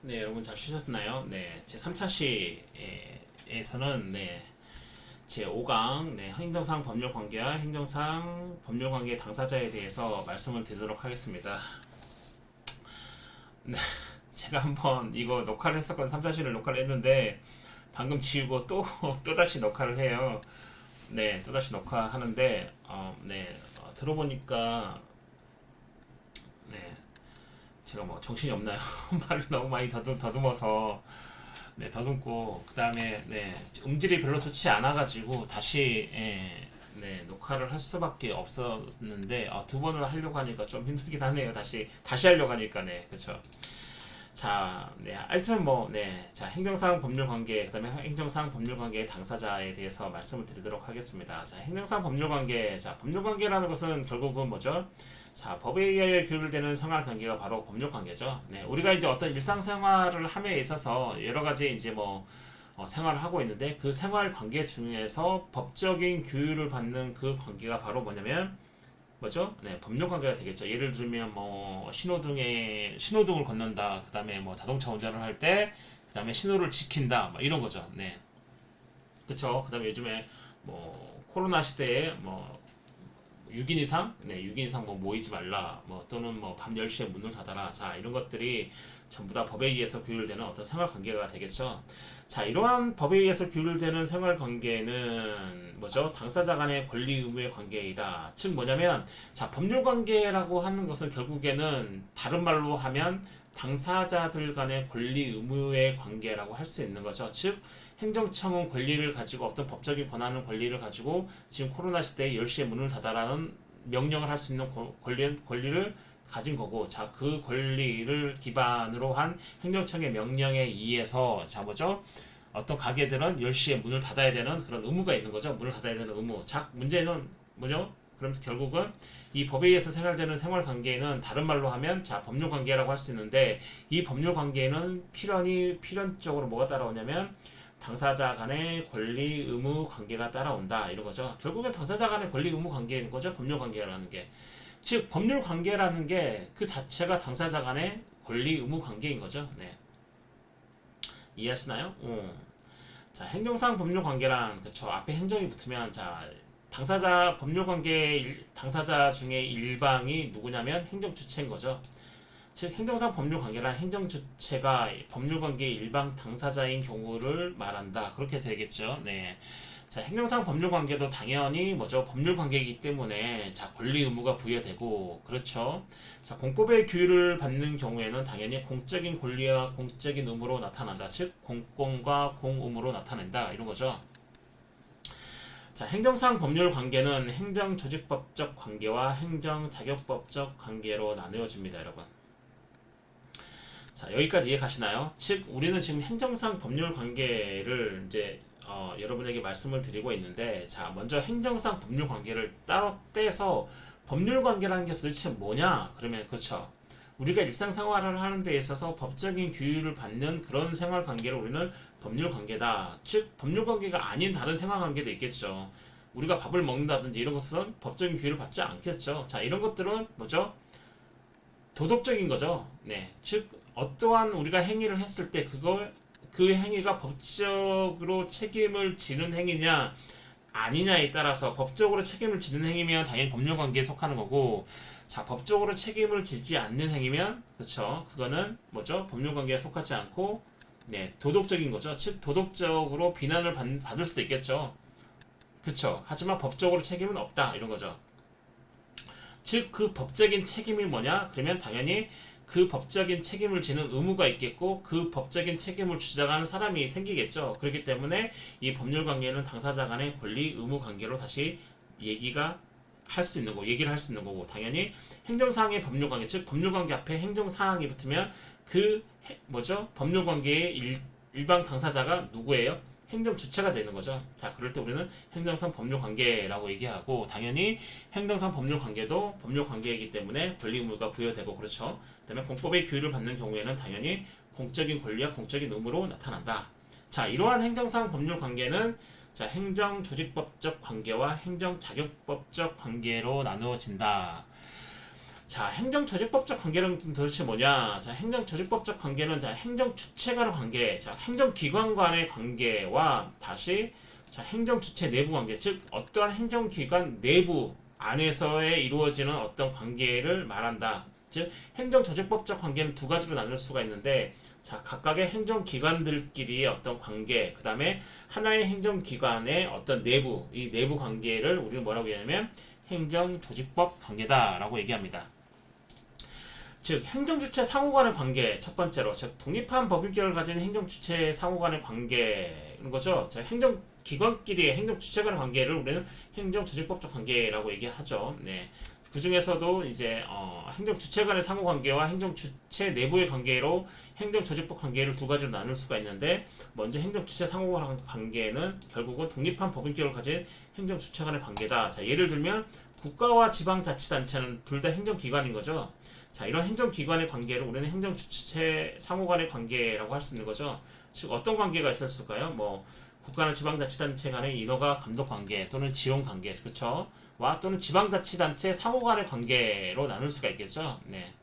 네, 여러분 잘 쉬셨나요? 네, 제 3차 시에서는 제 5강 행정상 법률 관계와 행정상 법률 관계 당사자에 대해서 말씀을 드리도록 하겠습니다. 네, 제가 한번 이거 녹화를 했었거든요. 3차 시를 녹화를 했는데 방금 지우고 또다시 녹화를 해요. 네, 또다시 녹화하는데 들어보니까 네, 제가 뭐 정신이 없나요? 말을 너무 많이 더듬어서 더듬고 그 다음에 음질이 별로 좋지 않아가지고 다시 녹화를 할 수밖에 없었는데 두 번을 하려고 하니까 좀 힘들긴 하네요. 다시 하려고 하니까 그쵸. 자, 하여튼 자, 행정상 법률관계, 그 다음에 행정상 법률관계의 당사자에 대해서 말씀을 드리도록 하겠습니다. 자, 행정상 법률관계, 자, 법률관계라는 것은 결국은 뭐죠? 자, 법에 의하여 규율되는 생활관계가 바로 법률관계죠. 우리가 이제 어떤 일상생활을 함에 있어서 여러 가지 이제 생활을 하고 있는데 그 생활관계 중에서 법적인 규율을 받는 그 관계가 바로 뭐냐면 뭐죠? 법률 관계가 되겠죠. 예를 들면 신호등을 건넌다. 그다음에 자동차 운전을 할 때 그다음에 신호를 지킨다. 이런 거죠. 그쵸? 그다음에 요즘에 코로나 시대에 6인 이상, 6인 이상 모이지 말라, 또는 밤 10시에 문을 닫아라. 자, 이런 것들이 전부 다 법에 의해서 규율되는 어떤 생활 관계가 되겠죠. 자, 이러한 법에 의해서 규율되는 생활 관계는 뭐죠? 당사자 간의 권리 의무의 관계이다. 즉 뭐냐면, 자, 법률 관계라고 하는 것은 결국에는 다른 말로 하면 당사자들 간의 권리 의무의 관계라고 할 수 있는 거죠. 즉, 행정청은 권리를 가지고 어떤 법적인 권한을 권리를 가지고 지금 코로나 시대에 10시에 문을 닫아라는 명령을 할 수 있는 권리를 가진 거고, 자, 그 권리를 기반으로 한 행정청의 명령에 의해서 자 뭐죠? 어떤 가게들은 10시에 문을 닫아야 되는 그런 의무가 있는 거죠. 문을 닫아야 되는 의무. 자, 문제는 뭐죠? 그럼 결국은 이 법에 의해서 생활되는 생활 관계는 다른 말로 하면 자 법률 관계라고 할 수 있는데 이 법률 관계는 필연적으로 뭐가 따라오냐면 당사자 간의 권리 의무 관계가 따라온다 이런 거죠. 결국엔 당사자 간의 권리 의무 관계인 거죠. 법률 관계라는 게. 즉 법률 관계라는 게 그 자체가 당사자 간의 권리 의무 관계인 거죠. 이해하시나요? 자, 행정상 법률 관계란 그쵸. 앞에 행정이 붙으면 자 당사자 법률 관계 당사자 중에 일방이 누구냐면 행정 주체인 거죠. 즉 행정상 법률 관계란 행정 주체가 법률 관계의 일방 당사자인 경우를 말한다. 그렇게 되겠죠. 자, 행정상 법률 관계도 당연히 뭐죠? 법률 관계이기 때문에 자, 권리 의무가 부여되고 그렇죠. 자, 공법의 규율을 받는 경우에는 당연히 공적인 권리와 공적인 의무로 나타난다. 즉 공권과 공의무로 나타낸다. 이런 거죠. 자, 행정상 법률 관계는 행정조직법적 관계와 행정자격법적 관계로 나누어집니다, 여러분. 자, 여기까지 이해 가시나요? 즉, 우리는 지금 행정상 법률 관계를 이제 여러분에게 말씀을 드리고 있는데, 자, 먼저 행정상 법률 관계를 따로 떼서 법률 관계라는 게 도대체 뭐냐? 그러면 그렇죠. 우리가 일상생활을 하는 데 있어서 법적인 규율을 받는 그런 생활 관계를 우리는 법률 관계다. 즉, 법률 관계가 아닌 다른 생활 관계도 있겠죠. 우리가 밥을 먹는다든지 이런 것은 법적인 규율을 받지 않겠죠. 자, 이런 것들은 뭐죠? 도덕적인 거죠. 즉 어떠한 우리가 행위를 했을 때 그 행위가 법적으로 책임을 지는 행위냐 아니냐에 따라서 법적으로 책임을 지는 행위면 당연히 법률 관계에 속하는 거고 자 법적으로 책임을 지지 않는 행위면 그렇죠. 그거는 뭐죠? 법률 관계에 속하지 않고 도덕적인 거죠. 즉 도덕적으로 비난을 받을 수도 있겠죠. 그렇죠. 하지만 법적으로 책임은 없다 이런 거죠. 즉 그 법적인 책임이 뭐냐? 그러면 당연히 그 법적인 책임을 지는 의무가 있겠고 그 법적인 책임을 주장하는 사람이 생기겠죠. 그렇기 때문에 이 법률 관계는 당사자 간의 권리 의무 관계로 다시 얘기를 할 수 있는 거고 당연히 행정사항의 법률 관계 즉 법률 관계 앞에 행정사항이 붙으면 그 뭐죠? 법률 관계의 일방 당사자가 누구예요? 행정 주체가 되는 거죠. 자, 그럴 때 우리는 행정상 법률 관계라고 얘기하고 당연히 행정상 법률 관계도 법률 관계이기 때문에 권리 의무가 부여되고 그렇죠. 그다음에 공법의 규율을 받는 경우에는 당연히 공적인 권리와 공적인 의무로 나타난다. 자, 이러한 행정상 법률 관계는 자, 행정조직법적 관계와 행정자격법적 관계로 나누어진다. 자, 행정조직법적 관계는 도대체 뭐냐? 자, 행정조직법적 관계는 자, 행정주체 간의 관계, 자, 행정기관 간의 관계와 다시 자, 행정주체 내부 관계, 즉 어떠한 행정기관 내부 안에서의 이루어지는 어떤 관계를 말한다. 즉 행정조직법적 관계는 두 가지로 나눌 수가 있는데, 자, 각각의 행정기관들끼리의 어떤 관계, 그 다음에 하나의 행정기관의 어떤 내부, 이 내부 관계를 우리는 뭐라고 얘기하냐면 행정조직법 관계다라고 얘기합니다. 즉 행정주체 상호 간의 관계, 첫 번째로 즉 독립한 법인격을 가진 행정주체 상호 간의 관계인 거죠. 자, 행정기관끼리의 행정주체 간의 관계를 우리는 행정조직법적 관계라고 얘기하죠. 네. 그 중에서도 이제 행정주체 간의 상호관계와 행정주체 내부의 관계로 행정조직법 관계를 두 가지로 나눌 수가 있는데, 먼저 행정주체 상호관계는 결국은 독립한 법인격을 가진 행정주체 간의 관계다. 자, 예를 들면 국가와 지방자치단체는 둘 다 행정기관인 거죠. 자, 이런 행정기관의 관계를 우리는 행정주체 상호간의 관계라고 할 수 있는 거죠. 즉 어떤 관계가 있었을까요? 뭐 국가나 지방자치단체 간의 인허가 감독관계 또는 지원관계, 그렇죠? 와 또는 지방자치단체 상호간의 관계로 나눌 수가 있겠죠. 네.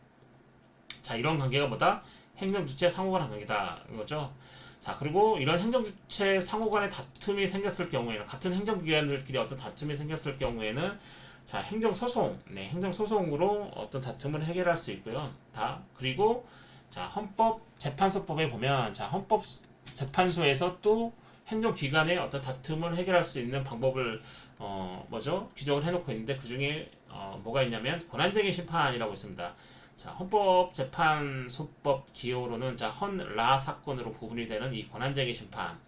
자, 이런 관계가 뭐다? 행정주체 상호간의 관계다. 이거죠. 자, 그리고 이런 행정주체 상호간의 다툼이 생겼을 경우에는, 같은 행정기관들끼리 어떤 다툼이 생겼을 경우에는 자, 행정소송, 네, 행정소송으로 어떤 다툼을 해결할 수 있고요. 그리고 자, 헌법재판소법에 보면 자, 헌법재판소에서 또 행정기관의 어떤 다툼을 해결할 수 있는 방법을 규정을 해놓고 있는데, 그 중에 뭐가 있냐면 권한쟁의 심판이라고 있습니다. 자, 헌법재판소법 기호로는 자, 헌라 사건으로 구분이 되는 이 권한쟁의 심판.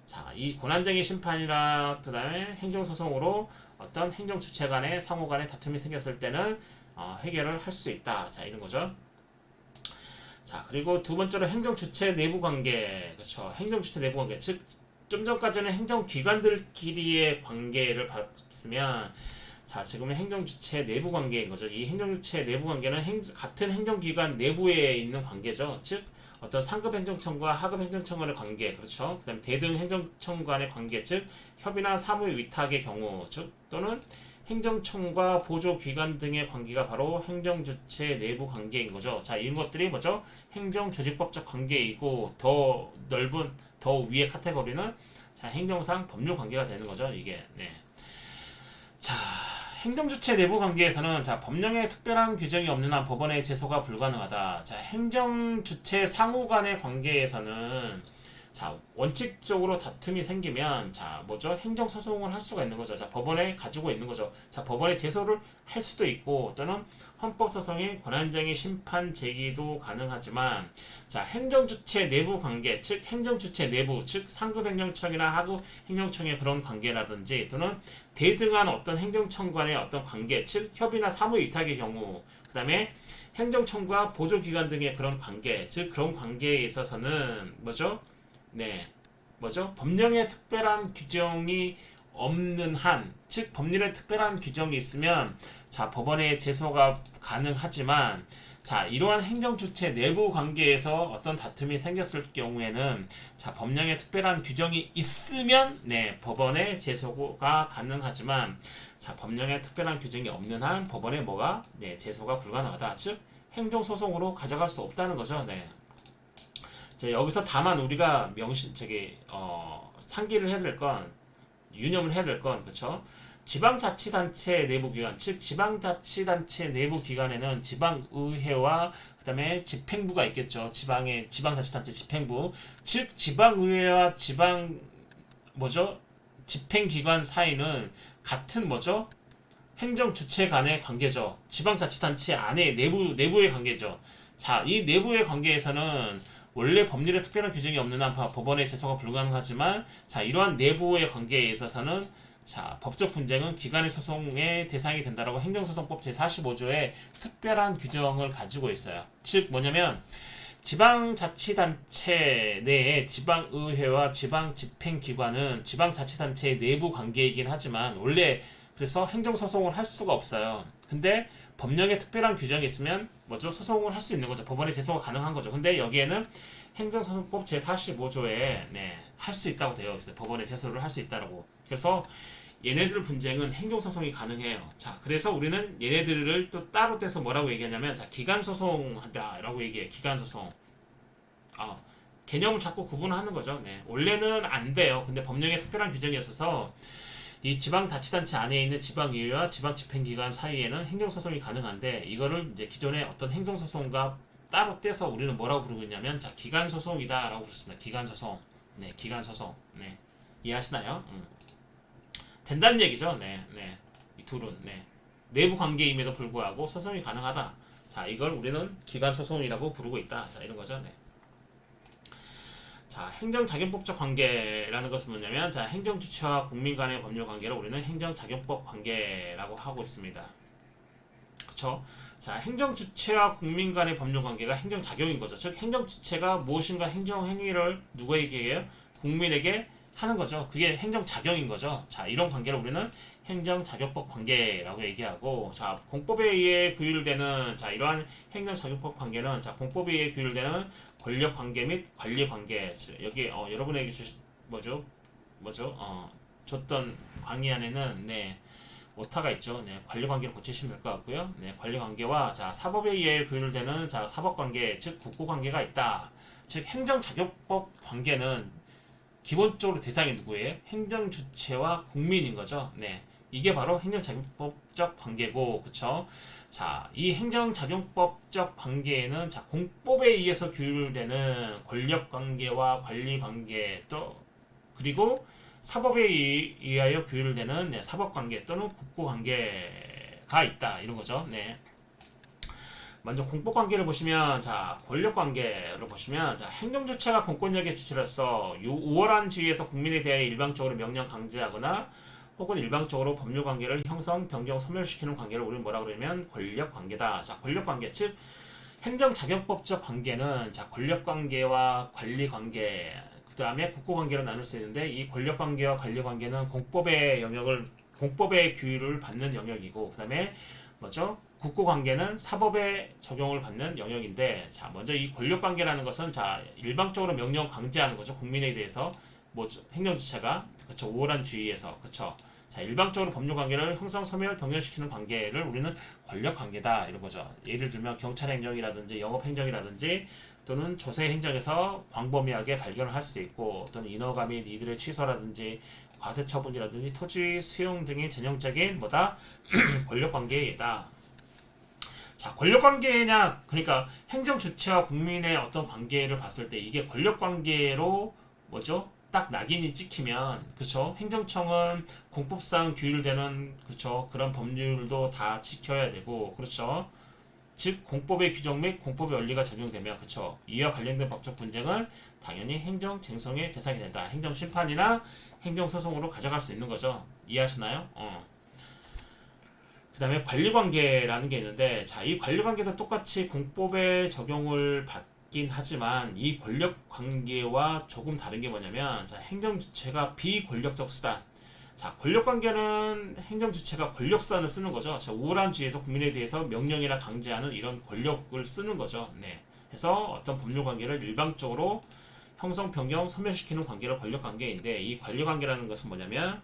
자, 이 권한쟁의 심판이라 그다음에 행정소송으로 어떤 행정주체 간의 상호 간의 다툼이 생겼을 때는 해결을 할 수 있다. 자, 이런 거죠. 자, 그리고 두 번째로 행정주체 내부 관계, 그렇죠. 행정주체 내부 관계, 즉 좀 전까지는 행정기관들끼리의 관계를 봤으면, 자, 지금은 행정주체 내부 관계인 거죠. 이 행정주체 내부 관계는 같은 행정기관 내부에 있는 관계죠. 즉 어떤 상급 행정청과 하급 행정청 간의 관계, 그렇죠. 그 다음에 대등 행정청 간의 관계, 즉 협의나 사무 위탁의 경우, 즉 또는 행정청과 보조기관 등의 관계가 바로 행정주체 내부 관계인 거죠. 자, 이런 것들이 뭐죠? 행정조직법적 관계이고, 더 넓은, 더 위의 카테고리는 자, 행정상 법률 관계가 되는 거죠. 이게. 네. 자, 행정주체 내부 관계에서는 자, 법령에 특별한 규정이 없는 한 법원의 제소가 불가능하다. 자, 행정주체 상호 간의 관계에서는 자, 원칙적으로 다툼이 생기면 자, 뭐죠? 행정소송을 할 수가 있는 거죠. 자, 법원에 가지고 있는 거죠. 자, 법원에 제소를 할 수도 있고, 또는 헌법소송의 권한쟁의 심판 제기도 가능하지만, 자, 행정주체 내부 관계, 즉 행정주체 내부, 즉 상급 행정청이나 하급 행정청의 그런 관계라든지, 또는 대등한 어떤 행정청 간의 어떤 관계, 즉 협의나 사무 위탁의 경우, 그 다음에 행정청과 보조기관 등의 그런 관계, 즉 그런 관계에 있어서는 뭐죠? 네, 뭐죠? 법령에 특별한 규정이 없는 한, 즉 법률에 특별한 규정이 있으면 자, 법원에 제소가 가능하지만, 자, 이러한 행정주체 내부 관계에서 어떤 다툼이 생겼을 경우에는 자, 법령에 특별한 규정이 있으면 네, 법원에 제소가 가능하지만, 자, 법령에 특별한 규정이 없는 한 법원에 뭐가 네, 제소가 불가능하다. 즉 행정소송으로 가져갈 수 없다는 거죠. 네. 여기서 다만 우리가 상기를 해야 될 건, 유념을 해야 될 건, 그쵸? 지방자치단체 내부기관, 즉 지방자치단체 내부기관에는 지방의회와 그 다음에 집행부가 있겠죠. 지방자치단체 집행부, 즉 지방의회와 집행기관 사이는 같은 행정주체 간의 관계죠. 지방자치단체 안에 내부의 관계죠. 자, 이 내부의 관계에서는 원래 법률에 특별한 규정이 없는 한 법원의 제소가 불가능하지만, 자, 이러한 내부의 관계에 있어서는 자, 법적 분쟁은 기관의 소송의 대상이 된다라고 행정소송법 제45조에 특별한 규정을 가지고 있어요. 즉 뭐냐면 지방자치단체 내에 지방의회와 지방집행기관은 지방자치단체의 내부 관계이긴 하지만 원래 그래서 행정소송을 할 수가 없어요. 근데 법령에 특별한 규정이 있으면 소송을 할 수 있는 거죠. 법원의 제소가 가능한 거죠. 근데 여기에는 행정소송법 제45조에 할 수 있다고 되어 있어요. 법원의 제소를 할 수 있다라고. 그래서 얘네들 분쟁은 행정소송이 가능해요. 자, 그래서 우리는 얘네들을 또 따로 떼서 뭐라고 얘기하냐면, 자, 기간소송한다라고 얘기해. 기간소송. 개념을 자꾸 구분하는 거죠. 네. 원래는 안 돼요. 근데 법령에 특별한 규정이 있어서 이 지방자치단체 안에 있는 지방의회와 지방집행기관 사이에는 행정소송이 가능한데, 이거를 이제 기존의 어떤 행정소송과 따로 떼서 우리는 뭐라고 부르고 있냐면, 자, 기간소송이다라고 부르습니다. 기간소송. 네, 기간소송. 네. 이해하시나요? 된다는 얘기죠. 네, 네. 이 둘은, 네. 내부 관계임에도 불구하고 소송이 가능하다. 자, 이걸 우리는 기간소송이라고 부르고 있다. 자, 이런 거죠. 네. 자, 행정작용법적 관계라는 것은 뭐냐면, 자, 행정주체와 국민 간의 법률 관계를 우리는 행정작용법 관계라고 하고 있습니다. 그쵸? 자, 행정주체와 국민 간의 법률 관계가 행정작용인 거죠. 즉, 행정주체가 무엇인가 행정행위를 누구에게 해요? 국민에게 하는 거죠. 그게 행정작용인 거죠. 자, 이런 관계를 우리는 행정작용법 관계라고 얘기하고, 자, 공법에 의해 규율되는, 자, 이러한 행정작용법 관계는, 자, 공법에 의해 규율되는 권력 관계 및 관리 관계. 여기 여러분에게 줬던 강의 안에는, 네, 오타가 있죠. 네, 관리 관계를 고치시면 될 것 같고요. 네, 관리 관계와, 자, 사법에 의해 규율되는, 자, 사법 관계, 즉 국고 관계가 있다. 즉, 행정작용법 관계는 기본적으로 대상이 누구예요? 행정주체와 국민인 거죠. 네, 이게 바로 행정작용법적 관계고, 그쵸? 자, 이 행정작용법적 관계에는, 자, 공법에 의해서 규율되는 권력관계와 관리관계, 또 그리고 사법에 의하여 규율되는, 네, 사법관계 또는 국고관계가 있다, 이런 거죠. 네. 먼저 공법관계를 보시면, 자, 권력관계를 보시면, 자, 행정주체가 공권력의 주체로서 우월한 지위에서 국민에 대해 일방적으로 명령 강제하거나 혹은 일방적으로 법률 관계를 형성, 변경, 소멸시키는 관계를 우리는 뭐라 그러냐면 권력관계다. 자, 권력관계, 즉 행정작용법적 관계는, 자, 권력관계와 관리관계, 그 다음에 국고관계로 나눌 수 있는데, 이 권력관계와 관리관계는 공법의 규율을 받는 영역이고, 그 다음에 뭐죠? 국고관계는 사법의 적용을 받는 영역인데, 자, 먼저 이 권력관계라는 것은, 자, 일방적으로 명령 강제하는 거죠. 국민에 대해서 뭐죠? 행정주체가, 그쵸, 우월한 주의에서, 그쵸. 자, 일방적으로 법률관계를 형성, 소멸, 병렬시키는 관계를 우리는 권력관계다, 이런 거죠. 예를 들면 경찰행정이라든지 영업행정이라든지 또는 조세행정에서 광범위하게 발견을 할 수도 있고, 또는 인허가 및 이들의 취소라든지 과세처분이라든지 토지 수용 등의 전형적인 뭐다? 권력관계이다. 자, 권력관계냐, 그러니까 행정주체와 국민의 어떤 관계를 봤을 때 이게 권력관계로 뭐죠? 딱 낙인이 찍히면, 그쵸? 행정청은 공법상 규율되는, 그쵸? 그런 법률도 다 지켜야 되고, 그렇죠? 즉 공법의 규정 및 공법의 원리가 적용되며, 그쵸? 이와 관련된 법적 분쟁은 당연히 행정쟁송의 대상이 된다. 행정심판이나 행정소송으로 가져갈 수 있는 거죠. 이해하시나요? 그 다음에 관리관계라는 게 있는데, 자, 이 관리관계도 똑같이 공법의 적용을 받긴 하지만 이 권력관계와 조금 다른 게 뭐냐면, 자, 행정주체가 비권력적 수단. 자, 권력관계는 행정주체가 권력수단을 쓰는 거죠. 자, 우월한 지위에서 국민에 대해서 명령이나 강제하는 이런 권력을 쓰는 거죠. 네. 그래서 어떤 법률관계를 일방적으로 형성, 변경, 소멸시키는 관계를 권력관계인데, 이 관리관계라는 것은 뭐냐면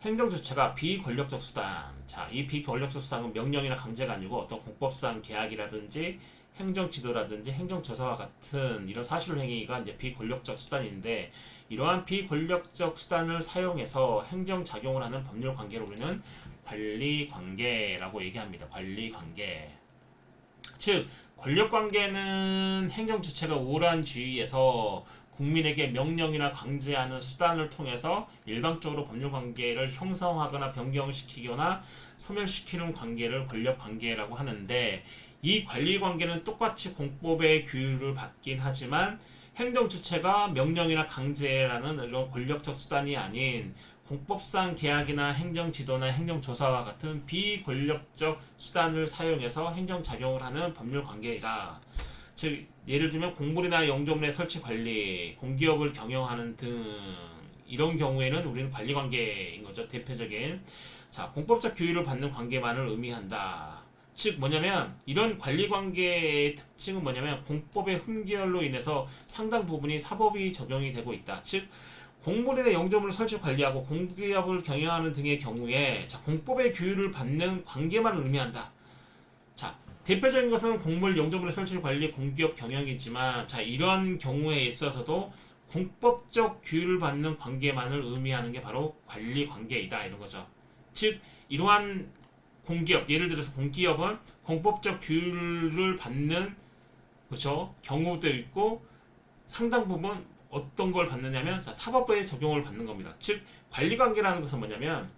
행정주체가 비권력적 수단. 자, 이 비권력적 수단은 명령이나 강제가 아니고 어떤 공법상 계약이라든지 행정지도라든지 행정조사와 같은 이런 사실행위가 이제 비권력적 수단인데, 이러한 비권력적 수단을 사용해서 행정작용을 하는 법률관계를 우리는 관리관계라고 얘기합니다. 관리관계. 즉, 권력관계는 행정주체가 우월한 지위에서 국민에게 명령이나 강제하는 수단을 통해서 일방적으로 법률관계를 형성하거나 변경시키거나 소멸시키는 관계를 권력관계라고 하는데, 이 관리관계는 똑같이 공법의 규율을 받긴 하지만 행정주체가 명령이나 강제라는 이런 권력적 수단이 아닌 공법상 계약이나 행정지도나 행정조사와 같은 비권력적 수단을 사용해서 행정작용을 하는 법률관계이다. 즉, 예를 들면 공물이나 영조물의 설치 관리, 공기업을 경영하는 등 이런 경우에는 우리는 관리관계인 거죠. 대표적인. 자, 공법적 규율을 받는 관계만을 의미한다. 즉 뭐냐면, 이런 관리관계의 특징은 뭐냐면 공법의 흠결로 인해서 상당 부분이 사법이 적용이 되고 있다. 즉 공무원의 영조물을 설치 관리하고 공기업을 경영하는 등의 경우에 자, 공법의 규율을 받는 관계만 의미한다. 자, 대표적인 것은 공물 영조물의 설치 관리 공기업 경영이지만 자, 이러한 경우에 있어서도 공법적 규율을 받는 관계만을 의미하는 게 바로 관리 관계이다 이런 거죠. 즉 이러한 공기업, 예를 들어서 공기업은 공법적 규율을 받는 그렇죠 경우도 있고 상당 부분 어떤 걸 받느냐면 자, 사법부의 적용을 받는 겁니다. 즉 관리관계라는 것은 뭐냐면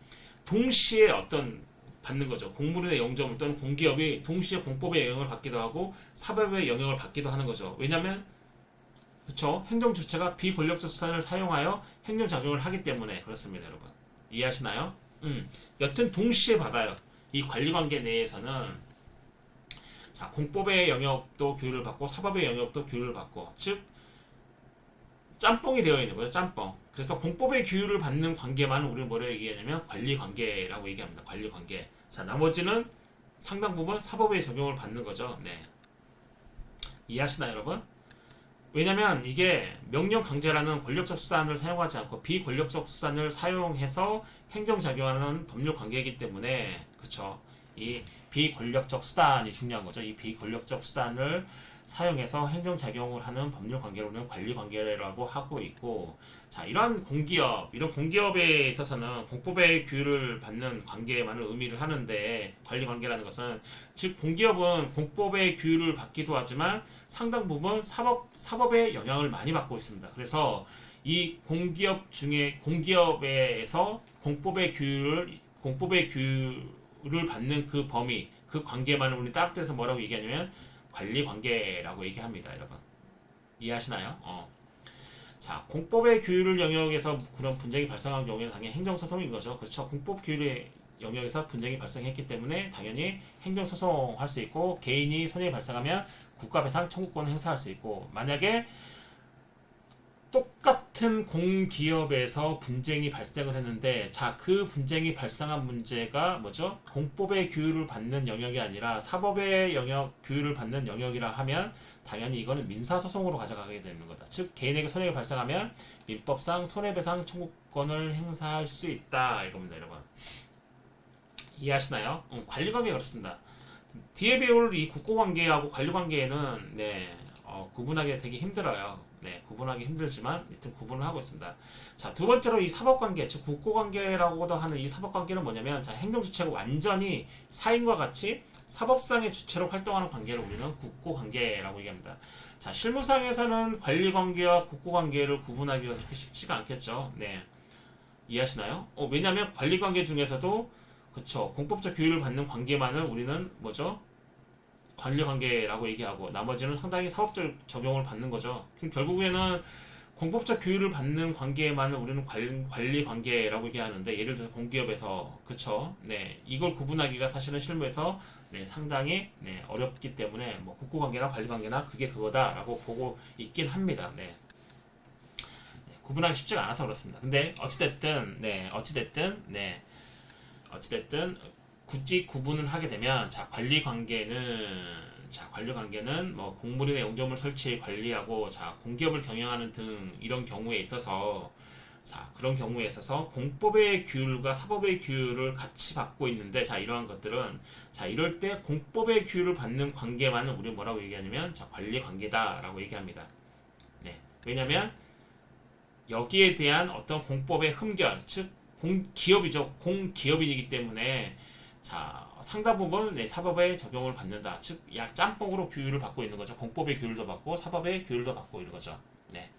동시에 어떤 받는 거죠. 공무원의 영점 또는 공기업이 동시에 공법의 영향을 받기도 하고 사법의 영향을 받기도 하는 거죠. 왜냐하면 그렇죠 행정 주체가 비권력적 수단을 사용하여 행정 작용을 하기 때문에 그렇습니다, 여러분. 이해하시나요? 여튼 동시에 받아요. 이 관리관계 내에서는 자, 공법의 영역도 규율을 받고 사법의 영역도 규율을 받고 즉 짬뽕이 되어 있는 거죠. 짬뽕. 그래서 공법의 규율을 받는 관계만 우리는 뭐라고 얘기하냐면 관리관계라고 얘기합니다. 관리관계. 자, 나머지는 상당 부분 사법의 적용을 받는 거죠. 네. 이해하시나요, 여러분? 왜냐면 이게 명령 강제라는 권력적 수단을 사용하지 않고 비권력적 수단을 사용해서 행정작용하는 법률 관계이기 때문에 그쵸 이 비권력적 수단이 중요한 거죠. 이 비권력적 수단을 사용해서 행정작용을 하는 법률 관계로는 관리관계라고 하고 있고 자 이런 공기업 이런 공기업에 있어서는 공법의 규율을 받는 관계만을 의미를 하는데 관리관계라는 것은 즉 공기업은 공법의 규율을 받기도 하지만 상당 부분 사법의 영향을 많이 받고 있습니다. 그래서 이 공기업 중에 공기업에서 공법의 규율을 받는 그 범위 그 관계만을 우리 따로 떼서 뭐라고 얘기하냐면 관리관계라고 얘기합니다, 여러분. 이해하시나요? 자, 공법의 규율 영역에서 그런 분쟁이 발생한 경우에는 당연히 행정소송인 거죠. 그렇죠. 공법 규율의 영역에서 분쟁이 발생했기 때문에 당연히 행정소송할 수 있고 개인이 손해가 발생하면 국가배상 청구권을 행사할 수 있고 만약에 똑같은 공기업에서 분쟁이 발생을 했는데 자, 그 분쟁이 발생한 문제가 뭐죠? 공법의 규율을 받는 영역이 아니라 사법의 영역 규율을 받는 영역이라 하면 당연히 이거는 민사소송으로 가져가게 되는 거다. 즉 개인에게 손해가 발생하면 민법상 손해배상 청구권을 행사할 수 있다 이겁니다, 여러분. 이해하시나요? 관리관계 그렇습니다. 뒤에 배울 이 국고관계하고 관리관계에는 네, 구분하기 되게 힘들어요. 네, 구분하기 힘들지만 일단 구분을 하고 있습니다. 자, 두 번째로 이 사법관계, 즉 국고관계라고도 하는 이 사법관계는 뭐냐면 자, 행정주체가 완전히 사인과 같이 사법상의 주체로 활동하는 관계를 우리는 국고관계라고 얘기합니다. 자, 실무상에서는 관리관계와 국고관계를 구분하기가 그렇게 쉽지가 않겠죠. 네, 이해하시나요? 왜냐하면 관리관계 중에서도 그쵸 공법적 규율을 받는 관계만을 우리는 뭐죠? 관리관계라고 얘기하고 나머지는 상당히 사법적 적용을 받는 거죠. 그럼 결국에는 공법적 규율을 받는 관계만을 우리는 관리관계라고 얘기하는데 예를 들어서 공기업에서 그쵸 네 이걸 구분하기가 사실은 실무에서 네, 상당히 네, 어렵기 때문에 뭐 국고관계나 관리관계나 그게 그거다라고 보고 있긴 합니다. 네. 구분하기 쉽지가 않아서 그렇습니다. 근데 어찌됐든 굳이 구분을 하게 되면 자 관리관계는 뭐 공무원의 영조물 설치 관리하고 자 공기업을 경영하는 등 이런 경우에 있어서 자 그런 경우에 있어서 공법의 규율과 사법의 규율을 같이 받고 있는데 자 이러한 것들은 자 이럴 때 공법의 규율을 받는 관계만은 우리 뭐라고 얘기하냐면 자 관리관계다라고 얘기합니다. 네 왜냐면 여기에 대한 어떤 공법의 흠결 즉 공기업이죠. 공기업이기 때문에 자 상당 부분 네, 사법의 적용을 받는다. 즉 약 짬뽕으로 규율을 받고 있는 거죠. 공법의 규율도 받고 사법의 규율도 받고 이런 거죠. 네.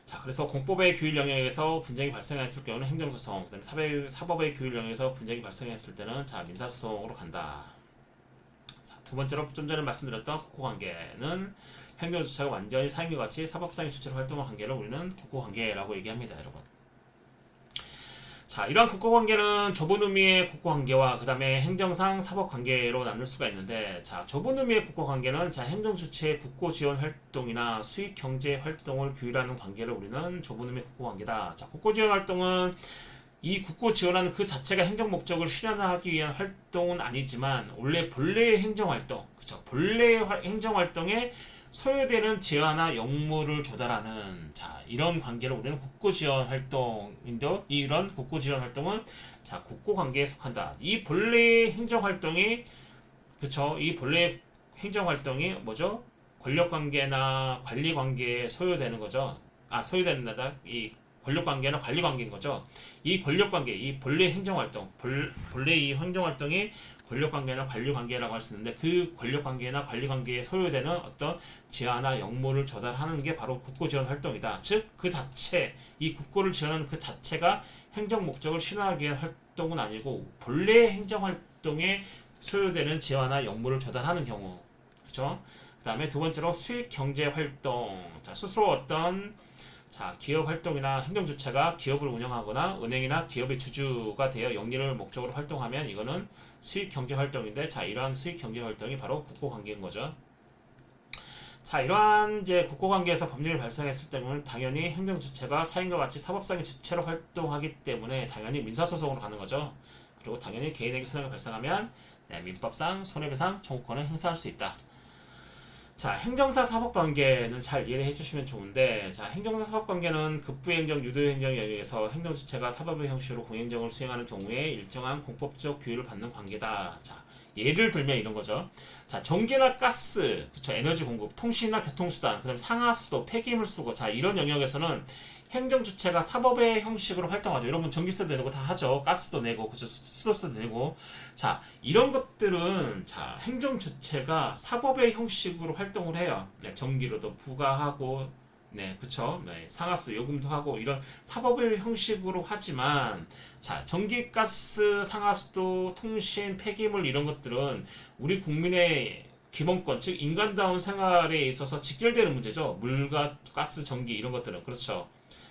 자 그래서 공법의 규율 영역에서 분쟁이 발생했을 경우는 행정소송, 그다음에 사법의 규율 영역에서 분쟁이 발생했을 때는 자 민사소송으로 간다. 자, 두 번째로 좀 전에 말씀드렸던 국고관계는 행정주체가 완전히 사인과 같이 사법상의 주체로 활동한 관계를 우리는 국고관계라고 얘기합니다, 여러분. 자, 이러한 국고관계는 좁은 의미의 국고관계와 그 다음에 행정상 사법관계로 나눌 수가 있는데 자, 좁은 의미의 국고관계는 자, 행정주체의 국고지원 활동이나 수익경제 활동을 규율하는 관계를 우리는 좁은 의미의 국고관계다. 자, 국고지원 활동은 이 국고지원하는 그 자체가 행정목적을 실현하기 위한 활동은 아니지만 원래 본래의 행정활동, 그쵸? 본래의 행정활동에 소요되는 재화나 역물을 조달하는 자 이런 관계를 우리는 국고지원 활동인데 이런 국고지원 활동은 자 국고관계에 속한다. 이 본래 행정활동이 그쵸 이 본래 행정활동이 뭐죠? 권력관계나 관리관계에 소요되는 거죠. 아 소요된다. 이 권력관계나 관리관계인 거죠. 이 권력관계, 이 본래 행정활동, 본래 이 행정활동이 권력관계나 관리관계라고 할 수 있는데 그 권력관계나 관리관계에 소요되는 어떤 지하나 역무를 조달하는 게 바로 국고지원 활동이다. 즉 그 자체, 이 국고를 지원하는 그 자체가 행정 목적을 실현하기 위한 활동은 아니고 본래 행정활동에 소요되는 지하나 역무를 조달하는 경우, 그렇죠? 그 다음에 두 번째로 수익 경제 활동. 자, 스스로 어떤 자, 기업 활동이나 행정 주체가 기업을 운영하거나 은행이나 기업의 주주가 되어 영리를 목적으로 활동하면 이거는 수익 경제 활동인데, 자, 이러한 수익 경제 활동이 바로 국고 관계인 거죠. 자, 이러한 이제 국고 관계에서 법률이 발생했을 때는 당연히 행정 주체가 사인과 같이 사법상의 주체로 활동하기 때문에 당연히 민사소송으로 가는 거죠. 그리고 당연히 개인에게 손해가 발생하면 민법상 손해배상 청구권을 행사할 수 있다. 자, 행정사 사법관계는 잘 이해를 해주시면 좋은데, 자, 행정사 사법관계는 급부행정, 유도행정 영역에서 행정주체가 사법의 형식으로 공행정을 수행하는 경우에 일정한 공법적 규율을 받는 관계다. 자, 예를 들면 이런 거죠. 자, 전기나 가스, 그쵸, 에너지 공급, 통신이나 교통수단, 그 다음에 상하수도, 폐기물 수거, 자, 이런 영역에서는 행정 주체가 사법의 형식으로 활동하죠. 여러분 전기세도 내고 다 하죠. 가스도 내고, 그죠, 수도세도 내고. 자, 이런 것들은 자 행정 주체가 사법의 형식으로 활동을 해요. 네, 전기료도 부과하고, 네, 그쵸. 네, 상하수도 요금도 하고 이런 사법의 형식으로 하지만, 자, 전기, 가스, 상하수도, 통신, 폐기물 이런 것들은 우리 국민의 기본권, 즉 인간다운 생활에 있어서 직결되는 문제죠. 물과 가스, 전기 이런 것들은 그렇죠.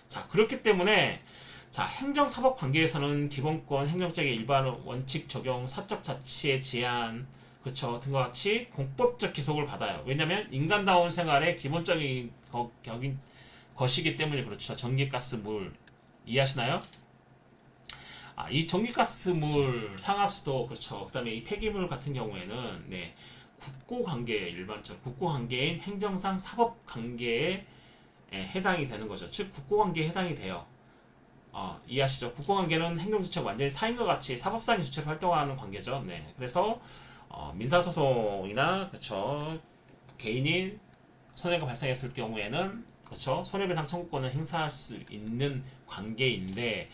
자, 그렇기 때문에 자, 행정사법 관계에서는 기본권, 행정적인 일반 원칙 적용, 사적 자치의 제한, 그쵸, 등과 같이 공법적 기속을 받아요. 왜냐면 인간다운 생활의 기본적인 것이기 때문에 그렇죠. 전기, 가스, 물 이해하시나요? 아, 이 전기, 가스, 물, 상하수도 그렇죠. 그 다음에 이 폐기물 같은 경우에는 네, 국고관계 일반적 국고관계인 행정상 사법관계에 해당이 되는 거죠. 즉 국고관계에 해당이 돼요. 이해하시죠? 국고관계는 행정주체가 완전히 사인과 같이 사법상의 주체로 활동하는 관계죠. 네, 그래서 민사소송이나 그쵸 개인이 손해가 발생했을 경우에는 그쵸 손해배상 청구권을 행사할 수 있는 관계인데,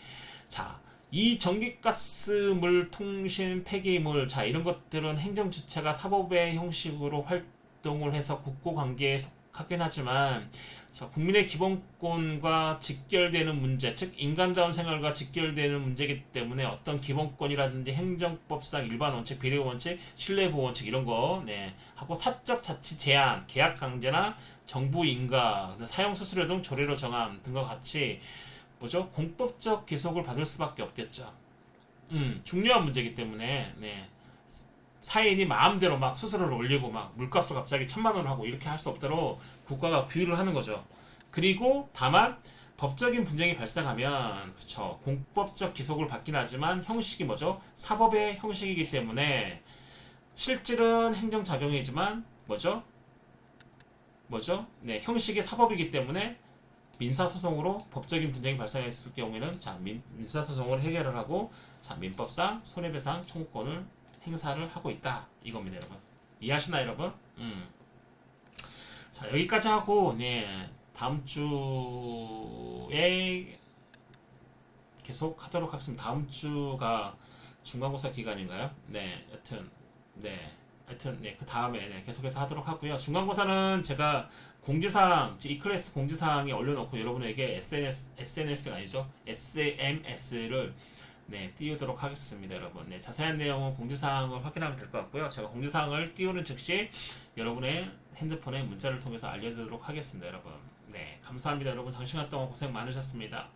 자, 이 전기가스, 물, 통신, 폐기물, 자, 이런 것들은 행정주체가 사법의 형식으로 활동을 해서 국고관계에 속하긴 하지만, 자, 국민의 기본권과 직결되는 문제, 즉 인간다운 생활과 직결되는 문제이기 때문에 어떤 기본권이라든지 행정법상 일반 원칙, 비례 원칙, 신뢰보호 원칙 이런 거, 네, 하고 사적 자치 제한, 계약 강제나 정부 인가, 사용 수수료 등 조례로 정함 등과 같이 뭐죠? 공법적 기속을 받을 수밖에 없겠죠. 중요한 문제이기 때문에 네. 사인이 마음대로 막 수수료를 올리고 막 물값을 갑자기 1,000만 원을 하고 이렇게 할 수 없도록 국가가 규율을 하는 거죠. 그리고 다만 법적인 분쟁이 발생하면 그쵸 공법적 기속을 받긴 하지만 형식이 뭐죠? 사법의 형식이기 때문에 실질은 행정작용이지만 뭐죠? 네, 형식이 사법이기 때문에 민사소송으로 법적인 분쟁이 발생했을 경우에는 자 민사소송을 해결을 하고 자 민법상 손해배상 청구권을 행사를 하고 있다 이겁니다, 여러분. 이해하시나요, 여러분? 자, 여기까지 하고 네 다음 주에 계속 하도록 하겠습니다. 다음 주가 중간고사 기간인가요? 네, 하여튼 네, 그 다음에 네, 계속해서 하도록 하고요. 중간고사는 제가 공지사항, 이 클래스 공지사항에 올려놓고 여러분에게 SNS가 아니죠, SMS를 네, 띄우도록 하겠습니다, 여러분. 네, 자세한 내용은 공지사항을 확인하면 될 것 같고요. 제가 공지사항을 띄우는 즉시 여러분의 핸드폰에 문자를 통해서 알려드리도록 하겠습니다, 여러분. 네, 감사합니다, 여러분. 장시간 동안 고생 많으셨습니다.